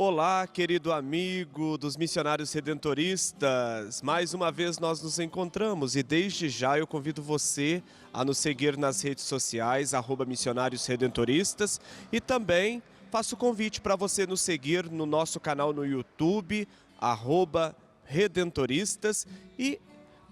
Olá, querido amigo dos Missionários Redentoristas. Mais uma vez nós nos encontramos e desde já eu convido você a nos seguir nas redes sociais, @Missionários Redentoristas, e também faço o convite para você nos seguir no nosso canal no YouTube, @Redentoristas, e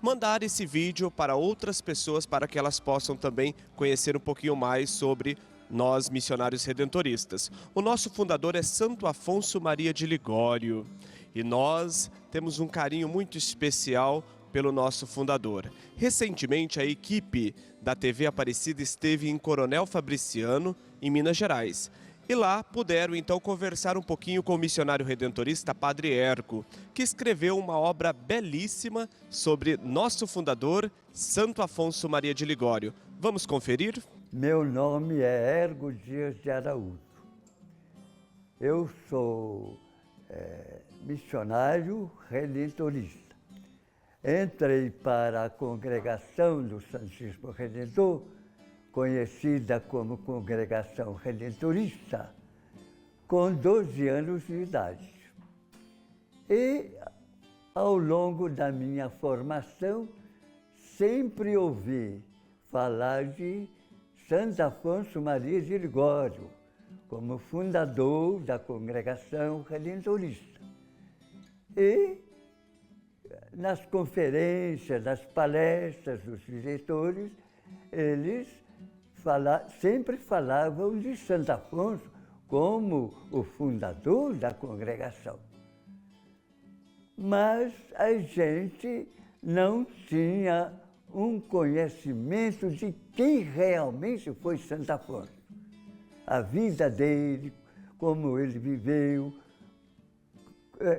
mandar esse vídeo para outras pessoas para que elas possam também conhecer um pouquinho mais sobre nós, missionários redentoristas. O nosso fundador é Santo Afonso Maria de Ligório e nós temos um carinho muito especial pelo nosso fundador. Recentemente, a equipe da TV Aparecida esteve em Coronel Fabriciano, em Minas Gerais. E lá puderam então conversar um pouquinho com o missionário redentorista Padre Ergo, que escreveu uma obra belíssima sobre nosso fundador, Santo Afonso Maria de Ligório. Vamos conferir? Meu nome é Ergo Dias de Araújo. Eu sou missionário redentorista. Entrei para a Congregação do Santíssimo Redentor, conhecida como Congregação Redentorista, com 12 anos de idade. E, ao longo da minha formação, sempre ouvi falar de Santo Afonso Maria de Ligório, como fundador da Congregação Redentorista. E, nas conferências, nas palestras dos diretores, eles sempre falavam de Santo Afonso como o fundador da congregação. Mas a gente não tinha um conhecimento de quem realmente foi Santo Afonso. A vida dele, como ele viveu,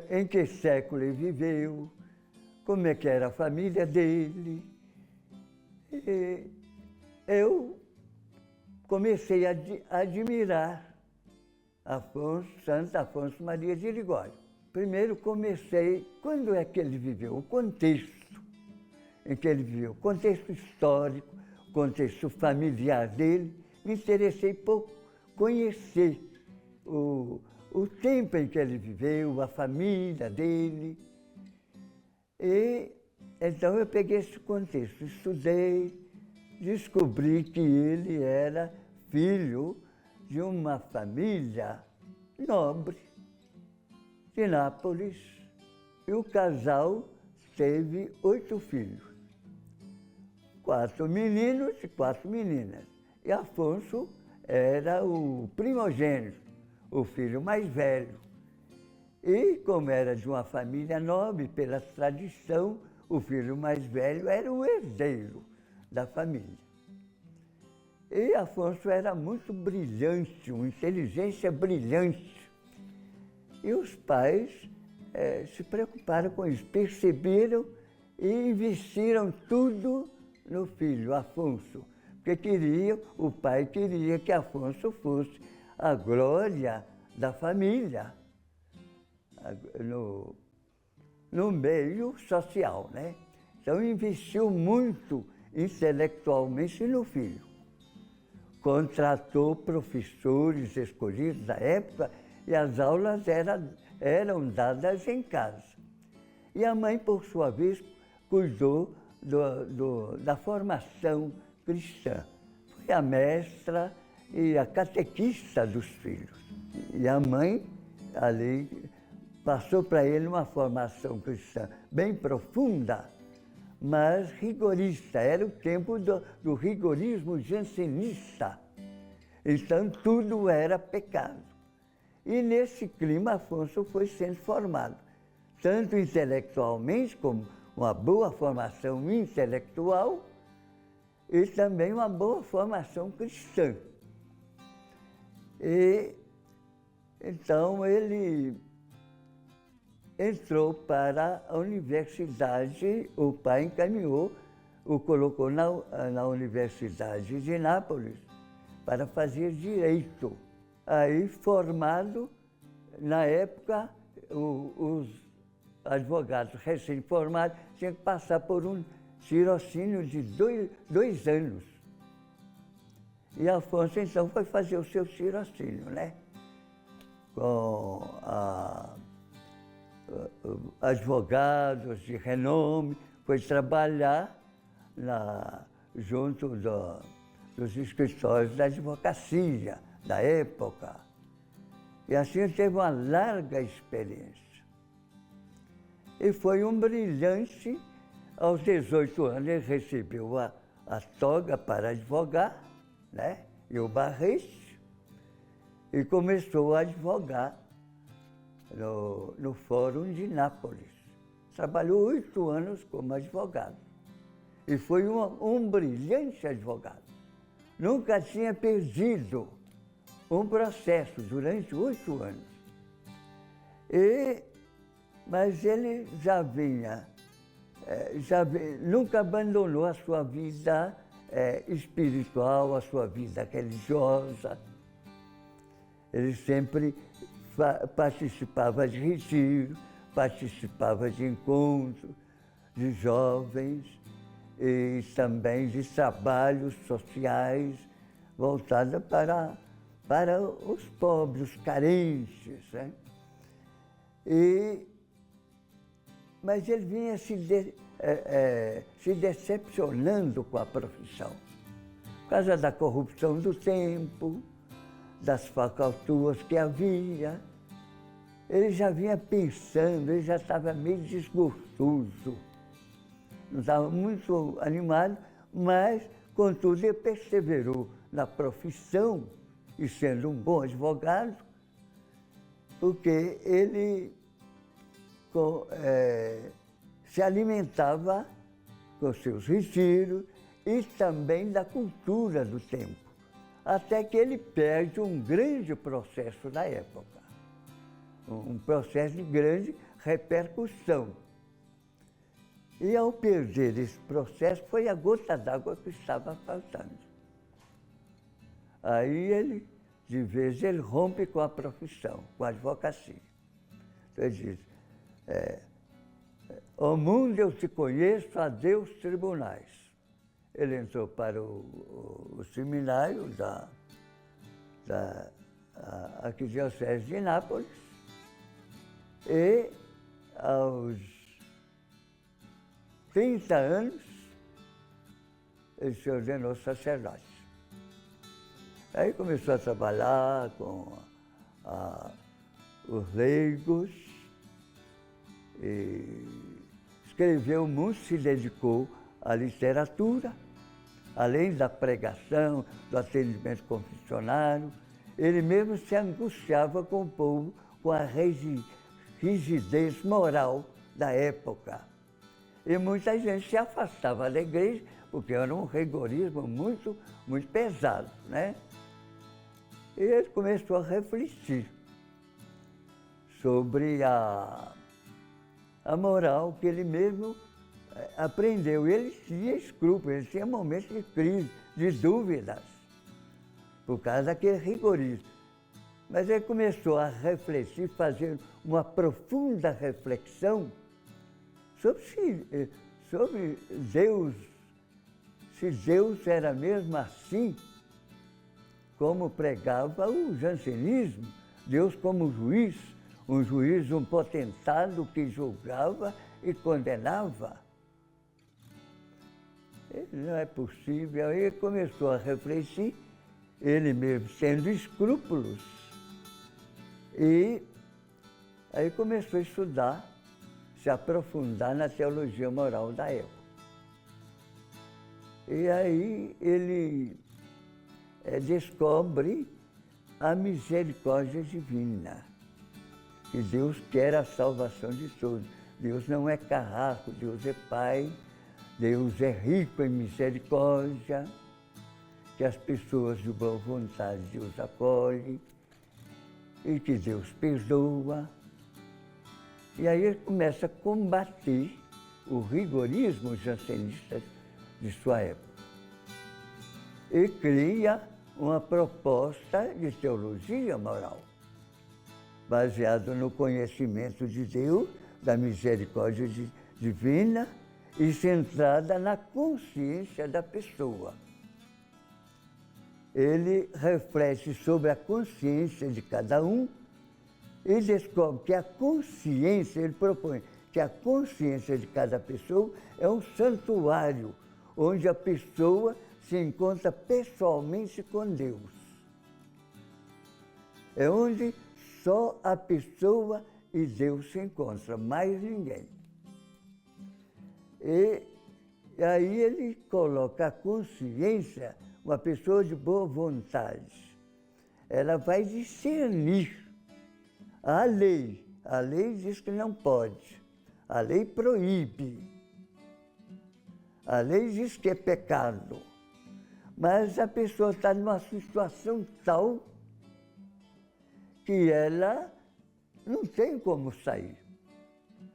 em que século ele viveu, como é que era a família dele. E eu comecei a admirar Santo Afonso Maria de Ligório. Primeiro comecei, quando é que ele viveu? O contexto em que ele viveu, contexto histórico, contexto familiar dele. Me interessei por conhecer o tempo em que ele viveu, a família dele. E então eu peguei esse contexto, estudei, descobri que ele era filho de uma família nobre de Nápoles, e o casal teve 8 filhos, 4 meninos e 4 meninas. E Afonso era o primogênito, o filho mais velho. E como era de uma família nobre, pela tradição, o filho mais velho era o herdeiro da família. E Afonso era muito brilhante, uma inteligência brilhante. E os pais se preocuparam com isso, perceberam e investiram tudo no filho, Afonso, porque o pai queria que Afonso fosse a glória da família, no meio social, né? Então investiu muito intelectualmente no filho. Contratou professores escolhidos da época e as aulas eram dadas em casa. E a mãe, por sua vez, cuidou da formação cristã. Foi a mestra e a catequista dos filhos. E a mãe, ali, passou para ele uma formação cristã bem profunda, mas rigorista. Era o tempo do rigorismo jansenista. Então, tudo era pecado. E nesse clima, Afonso foi sendo formado, tanto intelectualmente, como uma boa formação intelectual, e também uma boa formação cristã. E então ele entrou para a universidade, o pai encaminhou, o colocou na Universidade de Nápoles para fazer direito. Aí, formado, na época, os advogados recém-formados tinham que passar por um tirocínio de 2 anos. E Afonso, então, foi fazer o seu tirocínio, né? Com advogados de renome, foi trabalhar junto dos escritórios da advocacia da época. E assim teve uma larga experiência. E foi um brilhante. Aos 18 anos ele recebeu a toga para advogar, né? E o barrete, e começou a advogar no Fórum de Nápoles. Trabalhou 8 anos como advogado. E foi um brilhante advogado. Nunca tinha perdido um processo durante 8 anos. Mas ele nunca abandonou a sua vida espiritual, a sua vida religiosa. Ele sempre participava de retiro, participava de encontros de jovens e também de trabalhos sociais voltados para os pobres, os carentes, né? Mas ele vinha se decepcionando com a profissão, por causa da corrupção do tempo, das falcatruas que havia. Ele já vinha pensando, ele já estava meio desgostoso, não estava muito animado, mas, contudo, ele perseverou na profissão e sendo um bom advogado, porque ele se alimentava com seus retiros e também da cultura do tempo, até que ele perde um grande processo da época, um processo de grande repercussão. E ao perder esse processo, foi a gota d'água que estava faltando. Aí de vez, ele rompe com a profissão, com a advocacia. Então ele diz, ao mundo eu te conheço, a Deus tribunais. Ele entrou para o seminário da Arquidiocese de Nápoles e, aos 30 anos, ele se ordenou sacerdote. Aí começou a trabalhar com os leigos e escreveu muito, se dedicou à literatura, além da pregação, do atendimento confessionário. Ele mesmo se angustiava com o povo, com a rigidez moral da época. E muita gente se afastava da igreja, porque era um rigorismo muito, muito pesado, né? E ele começou a refletir sobre a moral que ele mesmo aprendeu. Ele tinha escrúpulos, ele tinha momentos de crise, de dúvidas, por causa daquele rigorismo. Mas ele começou a refletir, fazer uma profunda reflexão sobre Deus, se Deus era mesmo assim, como pregava o jansenismo, Deus como juiz, um potentado que julgava e condenava. Não é possível. Aí ele começou a refletir, ele mesmo tendo escrúpulos, e aí começou a estudar, se aprofundar na teologia moral da época. E aí ele descobre a misericórdia divina, que Deus quer a salvação de todos. Deus não é carrasco, Deus é Pai, Deus é rico em misericórdia, que as pessoas de boa vontade Deus acolhe e que Deus perdoa. E aí ele começa a combater o rigorismo jansenista de sua época e cria uma proposta de teologia moral, baseada no conhecimento de Deus, da misericórdia divina e centrada na consciência da pessoa. Ele reflete sobre a consciência de cada um e descobre que a consciência, ele propõe que a consciência de cada pessoa é um santuário, onde a pessoa se encontra pessoalmente com Deus. É onde só a pessoa e Deus se encontram, mais ninguém. E aí ele coloca a consciência, uma pessoa de boa vontade. Ela vai discernir a lei. A lei diz que não pode. A lei proíbe. A lei diz que é pecado. Mas a pessoa está numa situação tal que ela não tem como sair.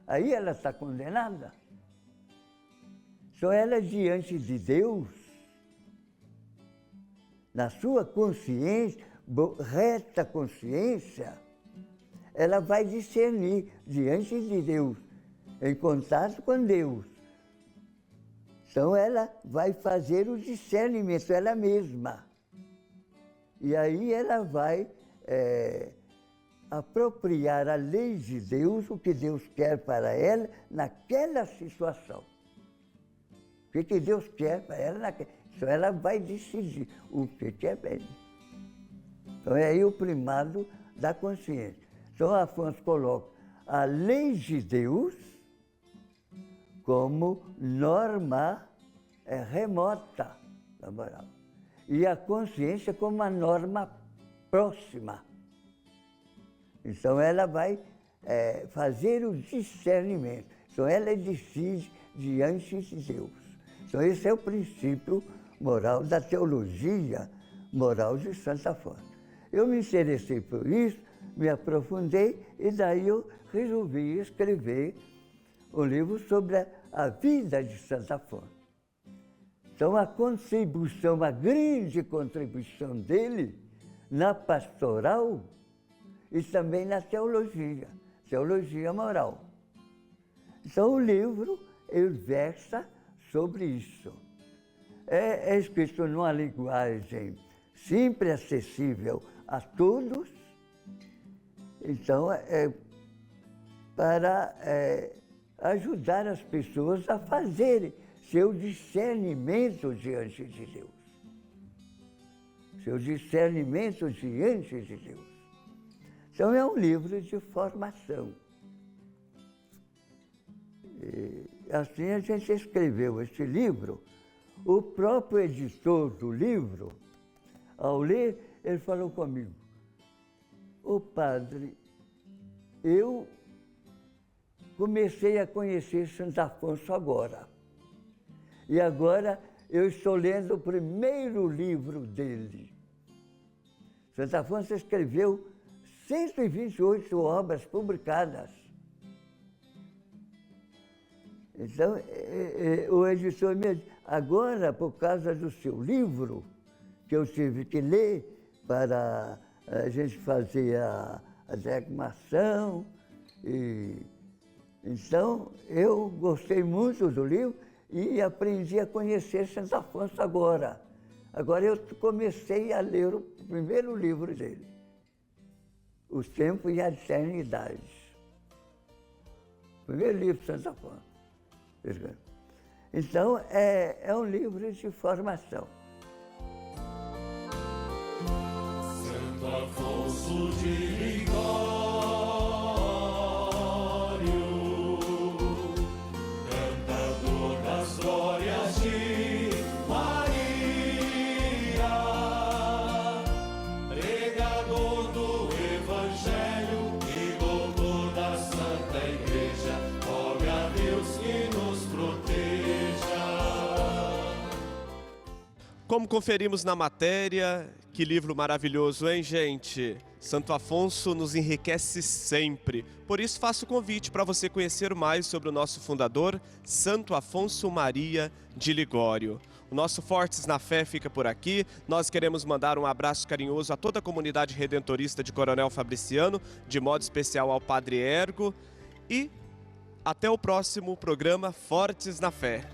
Aí ela está condenada. Só ela diante de Deus, na sua consciência, reta consciência, ela vai discernir diante de Deus, em contato com Deus. Então ela vai fazer o discernimento, ela mesma. E aí ela vai apropriar a lei de Deus, o que Deus quer para ela naquela situação. O que Deus quer para ela, então ela vai decidir o que quer para ela. Então é aí o primado da consciência. Então Afonso coloca a lei de Deus como norma remota da moral. E a consciência como uma norma próxima. Então ela vai fazer o discernimento. Então ela decide diante de Deus. Então esse é o princípio moral da teologia moral de Santo Afonso. Eu me interessei por isso, me aprofundei e daí eu resolvi escrever um livro sobre a vida de Santo Afonso. Então a contribuição, a grande contribuição dele na pastoral e também na teologia moral. Então o livro ele versa sobre isso. É escrito numa linguagem simples, acessível a todos. Então, para ajudar as pessoas a fazerem seu discernimento diante de Deus. Seu discernimento diante de Deus. Então, é um livro de formação. E, assim, a gente escreveu este livro. O próprio editor do livro, ao ler, ele falou comigo: "Ô padre, eu comecei a conhecer Santo Afonso agora. E agora eu estou lendo o primeiro livro dele." Santo Afonso escreveu 128 obras publicadas. Então, o editor me disse: "Agora, por causa do seu livro, que eu tive que ler para a gente fazer a diagramação, então eu gostei muito do livro e aprendi a conhecer Santo Afonso agora. Agora eu comecei a ler o primeiro livro dele, O Tempo e a Eternidade." O primeiro livro de Santo Afonso. Então, é um livro de formação. Santo Afonso de Ligório, cantador das glórias de Maria, pregador do Evangelho e doutor da Santa Igreja, rogue a Deus que nos proteja. Como conferimos na matéria, que livro maravilhoso, hein, gente? Santo Afonso nos enriquece sempre. Por isso faço o convite para você conhecer mais sobre o nosso fundador, Santo Afonso Maria de Ligório. O nosso Fortes na Fé fica por aqui. Nós queremos mandar um abraço carinhoso a toda a comunidade redentorista de Coronel Fabriciano, de modo especial ao Padre Ergo. E até o próximo programa Fortes na Fé.